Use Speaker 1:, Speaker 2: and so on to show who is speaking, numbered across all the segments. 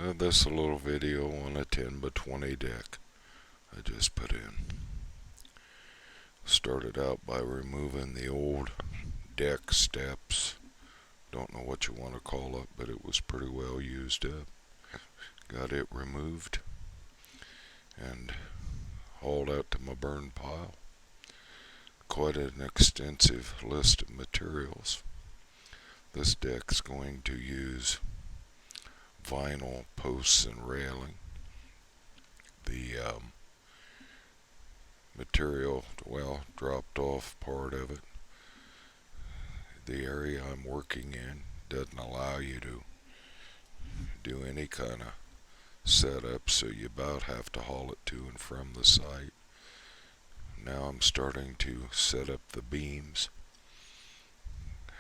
Speaker 1: This a little video on a 10 by 20 deck I just put in. Started out by removing the old deck steps. Don't know what you want to call it, but it was pretty well used up. Got it removed and hauled out to my burn pile. Quite an extensive list of materials. This deck's going to use vinyl posts and railing. The material, well, dropped off part of it. The area I'm working in doesn't allow you to do any kind of setup, so you about have to haul it to and from the site. Now I'm starting to set up the beams.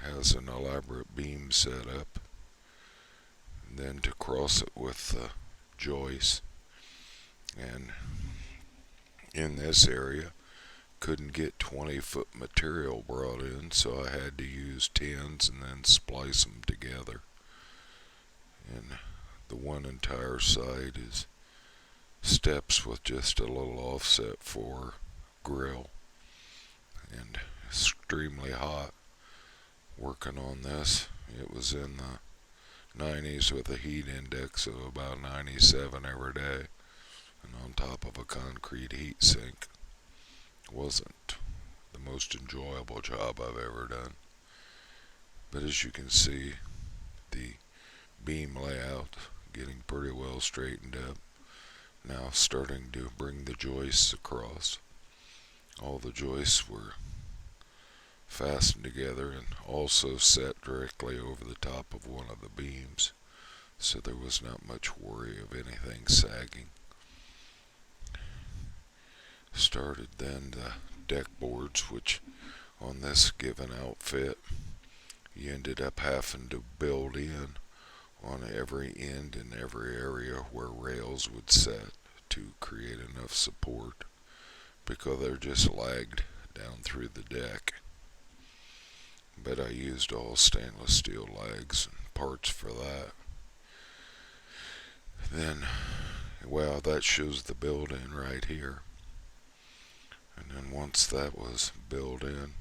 Speaker 1: Has an elaborate beam set up. And then to cross it with the joists. And in this area, couldn't get 20-foot material brought in, so I had to use 10s and then splice them together. And the one entire side is steps with just a little offset for grill. And extremely hot working on this. It was in the 90s with a heat index of about 97 every day, and on top of a concrete heat sink. Wasn't the most enjoyable job I've ever done, but as you can see, the beam layout getting pretty well straightened up. Now starting to bring the joists across. All the joists were fastened together and also set directly over the top of one of the beams, so there was not much worry of anything sagging. Started then the deck boards, which on this given outfit you ended up having to build in on every end and every area where rails would set to create enough support, because they're just lagged down through the deck. But I used all stainless steel legs and parts for that. Then, well, that shows the build-in right here. And then once that was built in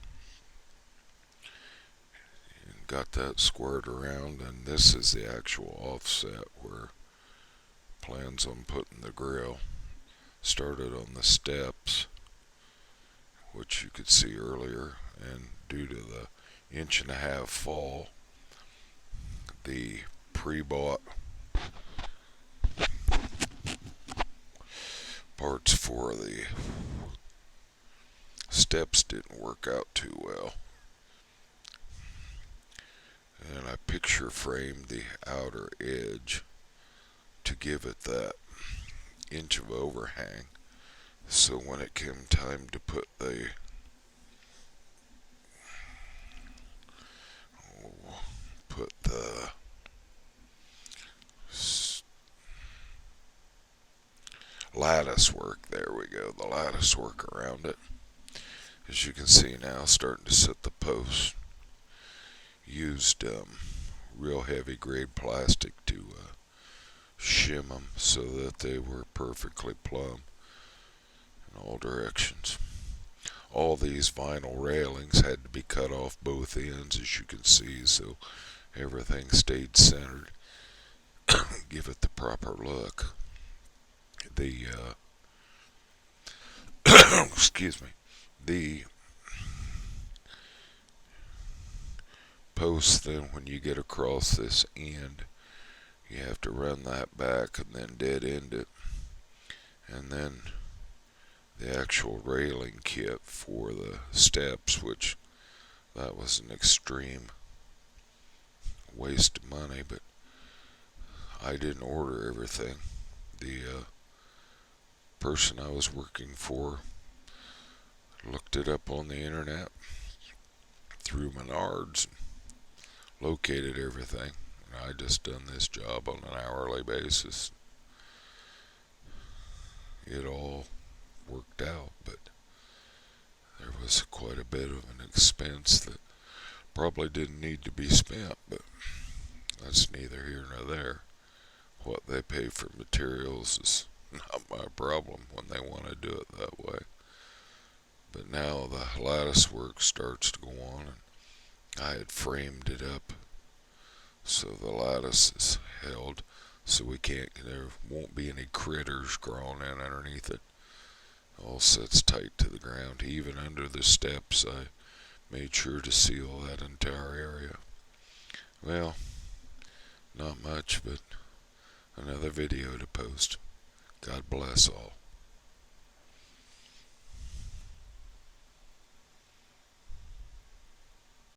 Speaker 1: and got that squared around, and this is the actual offset where plans on putting the grill. Started on the steps, which you could see earlier, and due to the 1.5-inch fall, the pre-bought parts for the steps didn't work out too well. And I picture framed the outer edge to give it that inch of overhang, so when it came time to put the lattice work, there we go, the lattice work around it. As you can see now, starting to set the posts. Used real heavy grade plastic to shim them so that they were perfectly plumb in all directions. All these vinyl railings had to be cut off both ends, as you can see, so everything stayed centered. Give it the proper look. The excuse me, the post, then when you get across this end, you have to run that back and then dead end it, and then the actual railing kit for the steps, which that was an extreme waste of money, but I didn't order everything. The person I was working for looked it up on the internet through Menards and located everything, and I just done this job on an hourly basis. It all worked out, but there was quite a bit of an expense that probably didn't need to be spent, but that's neither here nor there. What they pay for materials is not my problem when they want to do it that way. But now the lattice work starts to go on, and I had framed it up so the lattice is held, so there won't be any critters crawling in underneath it. All sits tight to the ground. Even under the steps, I made sure to seal that entire area. Well, not much, but another video to post. God bless all.